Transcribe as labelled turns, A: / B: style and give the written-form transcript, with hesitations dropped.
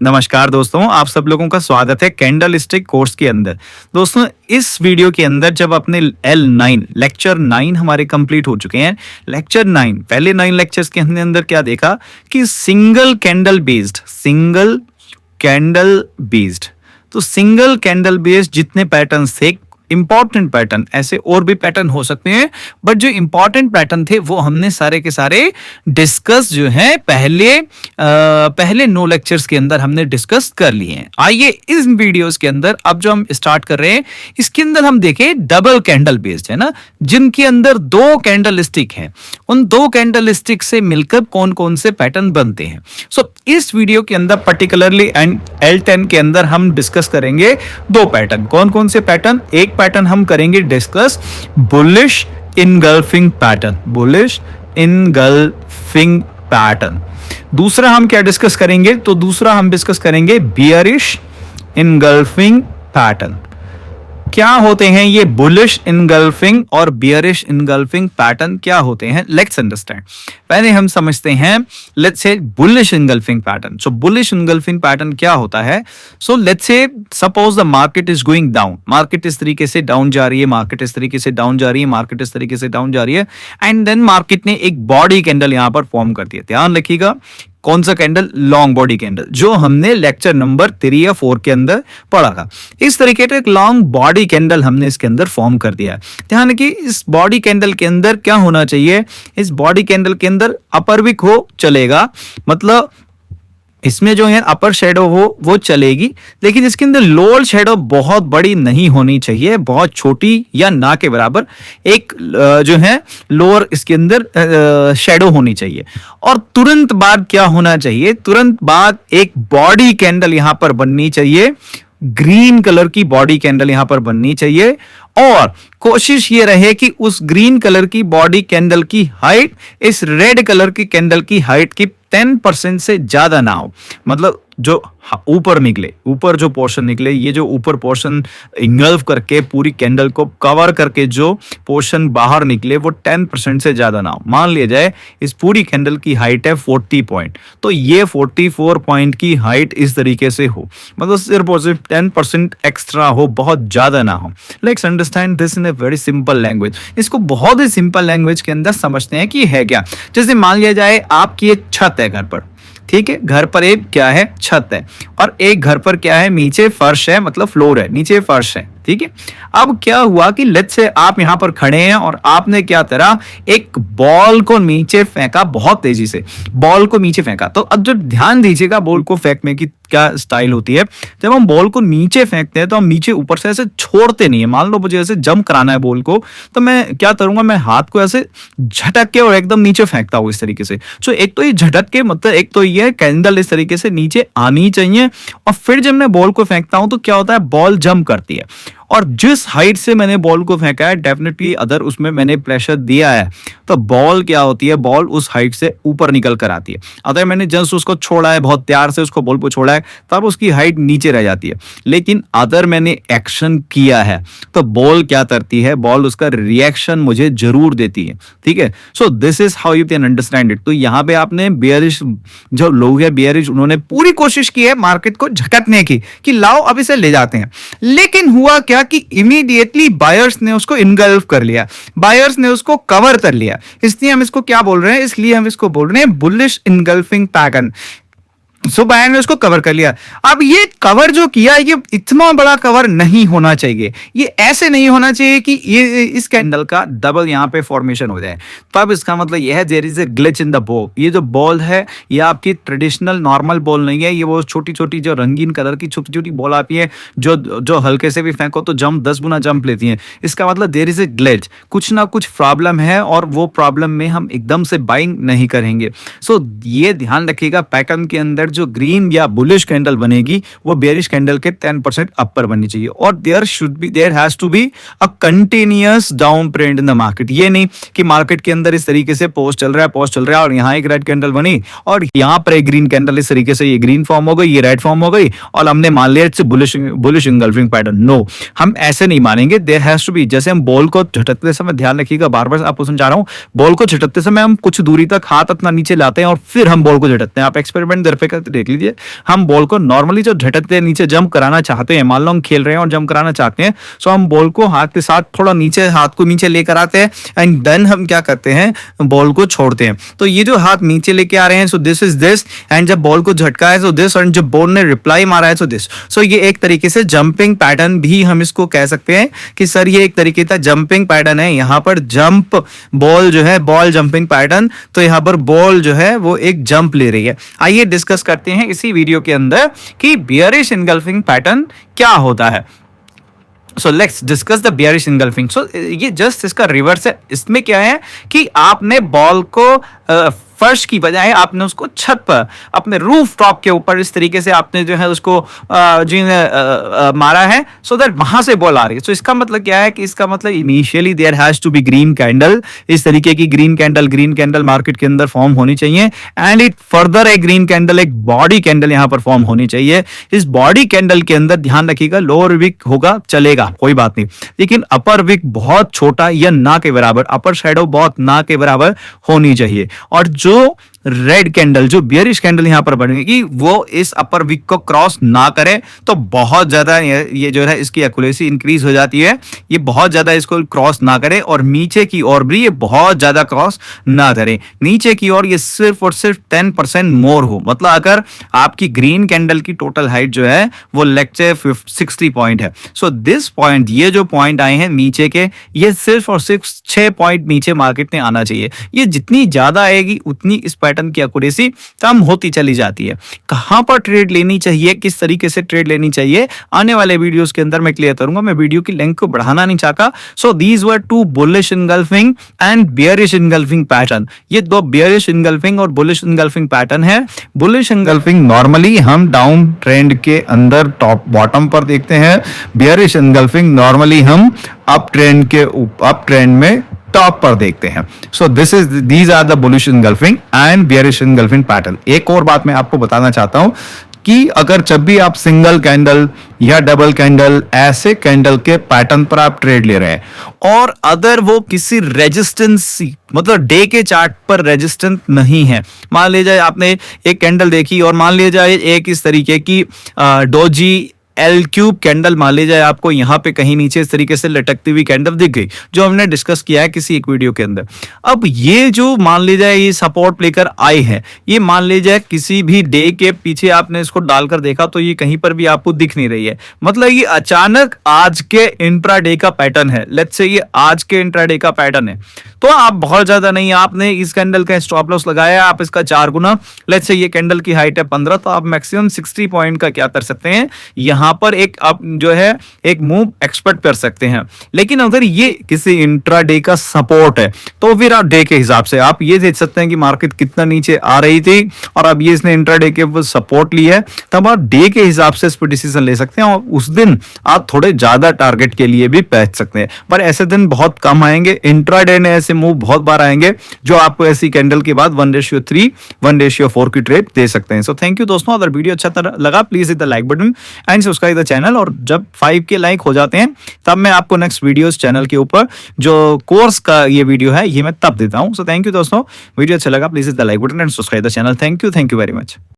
A: नमस्कार दोस्तों, आप सब लोगों का स्वागत है कैंडल स्टिक कोर्स के अंदर। दोस्तों, इस वीडियो के अंदर जब अपने L9 लेक्चर 9 हमारे कंप्लीट हो चुके हैं। लेक्चर 9 पहले 9 लेक्चर्स के अंदर क्या देखा कि सिंगल कैंडल बेस्ड तो सिंगल कैंडल बेस्ड जितने पैटर्न्स थे, इंपॉर्टेंट पैटर्न, ऐसे और भी पैटर्न हो सकते हैं, बट जो इंपॉर्टेंट पैटर्न थे वो हमने सारे के सारे डिस्कस जो है पहले 9 लेक्चर्स के अंदर हमने डिस्कस कर लिए हैं। आइए इस वीडियोस के अंदर अब जो हम स्टार्ट कर रहे हैं, इसके अंदर हम देखें डबल कैंडल बेस्ड है ना, जिनके अंदर 2 कैंडल स्टिक है। उन 2 कैंडल स्टिक से मिलकर कौन कौन से पैटर्न बनते हैं। सो इस वीडियो के अंदर पर्टिकुलरली L10 के अंदर हम डिस्कस करेंगे 2 पैटर्न। कौन कौन से पैटर्न? एक पैटर्न हम करेंगे डिस्कस बुलिश इनगल्फिंग पैटर्न। दूसरा हम क्या डिस्कस करेंगे? तो दूसरा हम डिस्कस करेंगे बियरिश इनगल्फिंग पैटर्न। क्या होते हैं ये बुलिश इनगल्फिंग और बियरिश इनगल्फिंग पैटर्न? क्या होते हैं? Let's understand. पहले हम समझते हैं, let's say bullish engulfing pattern. So bullish engulfing pattern क्या होता है? So let's say suppose the market is going down, market इस तरीके से डाउन जा रही है, मार्केट इस तरीके से डाउन जा रही है, मार्केट इस तरीके से डाउन जा रही है, एंड देन मार्केट ने एक बॉडी कैंडल यहां पर फॉर्म कर दिया। ध्यान रखिएगा, कौन सा कैंडल? लॉन्ग बॉडी कैंडल, जो हमने लेक्चर नंबर 3 या 4 के अंदर पढ़ा था। इस तरीके का एक लॉन्ग बॉडी कैंडल हमने इसके अंदर फॉर्म कर दिया है। ध्यान रखिए, इस बॉडी कैंडल के अंदर क्या होना चाहिए? इस बॉडी कैंडल के अंदर अपर विक हो चलेगा, मतलब इसमें जो है अपर शेडो हो वो चलेगी, लेकिन इसके अंदर लोअर शेडो बहुत बड़ी नहीं होनी चाहिए, बहुत छोटी या ना के बराबर एक जो है लोअर इसके अंदर शेडो होनी चाहिए। और तुरंत बाद क्या होना चाहिए? तुरंत बाद एक बॉडी कैंडल यहां पर बननी चाहिए, ग्रीन कलर की बॉडी कैंडल यहां पर बननी चाहिए। और कोशिश ये रहे कि उस ग्रीन कलर की बॉडी कैंडल की हाइट इस रेड कलर की कैंडल की हाइट की 10% से ज्यादा ना हो। मतलब जो ऊपर निकले, ऊपर जो पोर्शन निकले, ये जो ऊपर पोर्शन इंगल्फ करके पूरी कैंडल को कवर करके जो पोर्शन बाहर निकले वो 10% से ज्यादा ना हो। मान लिया जाए इस पूरी कैंडल की हाइट है 40 पॉइंट, तो ये 44 पॉइंट की हाइट इस तरीके से हो, मतलब सिर्फ और सिर्फ 10% एक्स्ट्रा हो, बहुत ज्यादा ना हो। Let's understand this in a very simple language. इसको बहुत ही सिंपल लैंग्वेज के अंदर समझते हैं कि है क्या। जैसे मान लिया जाए आपकी एक छत है घर पर, ठीक है, घर पर एक क्या है? छत है, और एक घर पर क्या है? नीचे फर्श है, मतलब फ्लोर है, नीचे फर्श है, ठीक है। अब क्या हुआ कि लेट्स से आप यहां पर खड़े हैं और आपने क्या करा? एक बॉल को नीचे फेंका, बहुत तेजी से बॉल को नीचे फेंका। तो अब जो ध्यान दीजिएगा, बॉल को फेंकने की क्या स्टाइल होती है। जब हम बॉल को नीचे फेंकते हैं तो हम नीचे ऊपर से ऐसे छोड़ते नहीं है। मान लो मुझे ऐसे जंप कराना है बॉल को, तो मैं क्या करूंगा? मैं हाथ को ऐसे झटक के और एकदम नीचे फेंकता हूं इस तरीके से। तो एक तो ये झटक के, मतलब एक तो ये कैंडल इस तरीके से नीचे आनी चाहिए, और फिर जब मैं बॉल को फेंकता हूं तो क्या होता है? बॉल जंप करती है। और जिस हाइट से मैंने बॉल को फेंका है, डेफिनेटली अगर उसमें मैंने प्रेशर दिया है तो बॉल क्या होती है? बॉल उस हाइट से ऊपर निकल कर आती है। अगर मैंने जस्ट उसको छोड़ा है, बहुत प्यार से उसको बॉल को छोड़ा है, तब उसकी हाइट नीचे रह जाती है। लेकिन अगर मैंने एक्शन किया है तो बॉल क्या करती है? बॉल उसका रिएक्शन मुझे जरूर देती है, ठीक है। So this is how you can understand it. तो यहाँ पे आपने बेयरिश जो लोग है, बेयरिश, उन्होंने पूरी कोशिश की है मार्केट को झटकने की कि लाओ अब इसे ले जाते हैं। लेकिन हुआ क्या कि इमीडिएटली बायर्स ने उसको इनगल्फ कर लिया, बायर्स ने उसको कवर कर लिया। इसलिए हम इसको क्या बोल रहे हैं? इसलिए हम इसको बोल रहे हैं बुलिश इनगल्फिंग पैटर्न। सो बायर ने उसको कवर कर लिया। अब ये कवर जो किया, ये इतना बड़ा कवर नहीं होना चाहिए, ये ऐसे नहीं होना चाहिए कि ये इस कैंडल का डबल यहाँ पे फॉर्मेशन हो जाए। तब इसका मतलब यह है there is a glitch in the ball. ये जो बॉल है ये आपकी ट्रेडिशनल नॉर्मल बॉल नहीं है, ये वो छोटी छोटी जो रंगीन कलर की छोटी छोटी बॉल आती है जो हल्के से भी फेंको तो जंप 10 गुना जंप लेती है। इसका मतलब देयर इज ए ग्लिच, कुछ ना कुछ प्रॉब्लम है, और वो प्रॉब्लम में हम एकदम से बाइंग नहीं करेंगे। सो ये ध्यान रखिएगा, पैटर्न के अंदर जो ग्रीन या बुलिश कैंडल बनेगी वो बेयरिश कैंडल के 10% अपर बननी चाहिए, और there has to be a continuous down trend in the market. ये नहीं कि मार्केट के अंदर इस तरीके से पोस्ट चल रहा है और यहाँ एक रेड कैंडल बनी और यहाँ पर एक ग्रीन कैंडल, इस तरीके से ये ग्रीन फॉर्म हो गई, ये रेड फॉर्म हो गई, और हमने मान लिया it's bullish engulfing pattern. No, हम ऐसे नहीं मानेंगे। देयर हैज टू बी, जैसे हम बॉल को झटकते समय, ध्यान रखिएगा, बार बार आपको समझा रहा हूँ, बॉल को झटकते समय हम कुछ दूरी तक हाथ अपना नीचे लाते हैं और फिर हम बॉल को झटकते हैं। आप एक्सपेरिमेंट हैं तो देख लीजिए, हम बॉल को नॉर्मली जो झटकते नीचे जंप कराना चाहते हैं, मान लो हम खेल रहे हैं और जंप कराना चाहते हैं, सो हम बॉल को हाथ के साथ थोड़ा नीचे, हाथ को नीचे लेकर आते हैं एंड देन हम क्या करते हैं, बॉल को छोड़ते हैं। तो ये जो हाथ नीचे लेके आ रहे हैं, so this is this, and जब बॉल को झटका है सो दिस, और जब बॉल ने रिप्लाई मारा है सो दिस। सो ये एक तरीके से जंपिंग पैटर्न भी हम इसको कह सकते हैं कि सर ये एक तरीके का जंपिंग पैटर्न है। यहाँ पर जंप बॉल जो है, बॉल जंपिंग पैटर्न, तो यहाँ पर बॉल जो है वो एक जंप ले रही है। आइए डिस्कस करते हैं इसी वीडियो के अंदर कि बियरिश इनगल्फिंग पैटर्न क्या होता है। So let's discuss the bearish engulfing. So ये जस्ट इसका रिवर्स है। इसमें क्या है कि आपने बॉल को फर्श की बजाय आपने उसको छत पर, अपने रूफ टॉप के ऊपर इस तरीके से आपने जो है उसको मारा है, सो दैट वहां से बॉल आ रही है। सो इसका मतलब क्या है कि इसका मतलब initially there has to be green candle, इस तरीके की ग्रीन कैंडल मार्केट के अंदर फॉर्म होनी चाहिए, एंड इट फर्दर एक ग्रीन कैंडल, एक बॉडी कैंडल यहाँ पर फॉर्म होनी चाहिए। इस बॉडी कैंडल के अंदर ध्यान रखिएगा, लोअर विक होगा चलेगा, कोई बात नहीं, लेकिन अपर विक बहुत छोटा या ना के बराबर, अपर शैडो बहुत ना के बराबर होनी चाहिए। और जो रेड कैंडल, जो बियरिश कैंडल यहां पर बनेगी, वो इस अपर विक को क्रॉस ना करे तो बहुत ज्यादा ये जो है इसकी एक्यूरेसी इंक्रीज हो जाती है। ये बहुत ज्यादा इसको क्रॉस ना करे, और नीचे की ओर भी ये बहुत ज्यादा क्रॉस ना करे। नीचे की ओर ये सिर्फ और सिर्फ 10% मोर हो, मतलब अगर आपकी ग्रीन कैंडल की टोटल हाइट जो है वो लेट्स से 60 पॉइंट है, सो दिस पॉइंट, ये जो पॉइंट आए हैं नीचे के, ये सिर्फ और सिर्फ 6 पॉइंट नीचे मार्केट में आना चाहिए। ये जितनी ज्यादा आएगी उतनी इस पैटर्न की एक्यूरेसी कम होती चली जाती है। कहां पर ट्रेड लेनी चाहिए, किस तरीके से ट्रेड लेनी चाहिए, आने वाले वीडियोस के अंदर मैं क्लियर करूंगा। मैं वीडियो की लेंथ को बढ़ाना नहीं चाहता। So these were two bullish engulfing and bearish engulfing pattern. ये दो बियरिश इनगल्फिंग और बुलिश इनगल्फिंग पैटर्न है। बुलिश इनगल्फिंग नॉर्मली हम डाउन ट्रेंड के अंदर टॉप बॉटम पर देखते हैं, बियरिश इनगल्फिंग नॉर्मली हम अप ट्रेंड में टॉप पर देखते हैं। So these are the bullish engulfing and bearish engulfing pattern. एक और बात मैं आपको बताना चाहता हूं कि अगर जब भी आप सिंगल कैंडल या डबल कैंडल, ऐसे कैंडल के पैटर्न पर आप ट्रेड ले रहे हैं और अगर वो किसी रेजिस्टेंस, मतलब डे के चार्ट पर रेजिस्टेंस नहीं है, मान लीजिए आपने एक कैंडल देखी और मान लीजिए एक इस तरीके की डोजी एल क्यूब कैंडल मान लीजिए आपको यहाँ पे कहीं नीचे इस तरीके से लटकती हुई कैंडल दिख गई, जो हमने डिस्कस किया है किसी एक वीडियो के अंदर। अब ये जो मान लीजिए ये सपोर्ट लेकर आई है, ये मान लीजिए किसी भी डे के पीछे आपने इसको डालकर देखा तो ये कहीं पर भी आपको दिख नहीं रही है, मतलब ये अचानक आज के इंट्राडे का पैटर्न है। लेट्स से ये आज के इंट्राडे का पैटर्न है, तो आप बहुत ज्यादा नहीं, आपने इस कैंडल का स्टॉप लॉस लगाया, आप इसका 4 गुना, लेट्स से ये कैंडल की हाइट है 15, तो आप मैक्सिमम 60 पॉइंट का क्या कर सकते हैं, यहाँ पर एक आप जो है एक मूव एक्सपेक्ट कर सकते हैं। लेकिन अगर ये किसी इंट्राडे का सपोर्ट है तो फिर आप डे के हिसाब से आप ये देख सकते हैं कि मार्केट कितना नीचे आ रही थी और अब ये इसने इंट्राडे के ऊपर सपोर्ट लिया है, तब आप डे के हिसाब से इस पर डिसीजन ले सकते हैं और उस दिन आप थोड़े ज्यादा टारगेट के लिए भी पहुंच सकते हैं। पर ऐसे दिन बहुत कम आएंगे, इंट्राडे में ऐसे मूव बहुत बार आएंगे जो आपको ऐसी कैंडल के बाद 1:3, 1:4 की ट्रेड दे सकते हैं। सो थैंक यू दोस्तों, अगर वीडियो अच्छा लगा please hit the like button and subscribe the channel, और जब 5 के लाइक हो जाते हैं तब मैं आपको नेक्स्ट वीडियोस चैनल के ऊपर जो कोर्स का ये वीडियो है ये मैं तब देता हूं। सो थैंक यू दोस्तों, वीडियो अच्छा लगा please hit the like button and subscribe the channel. Thank you very much.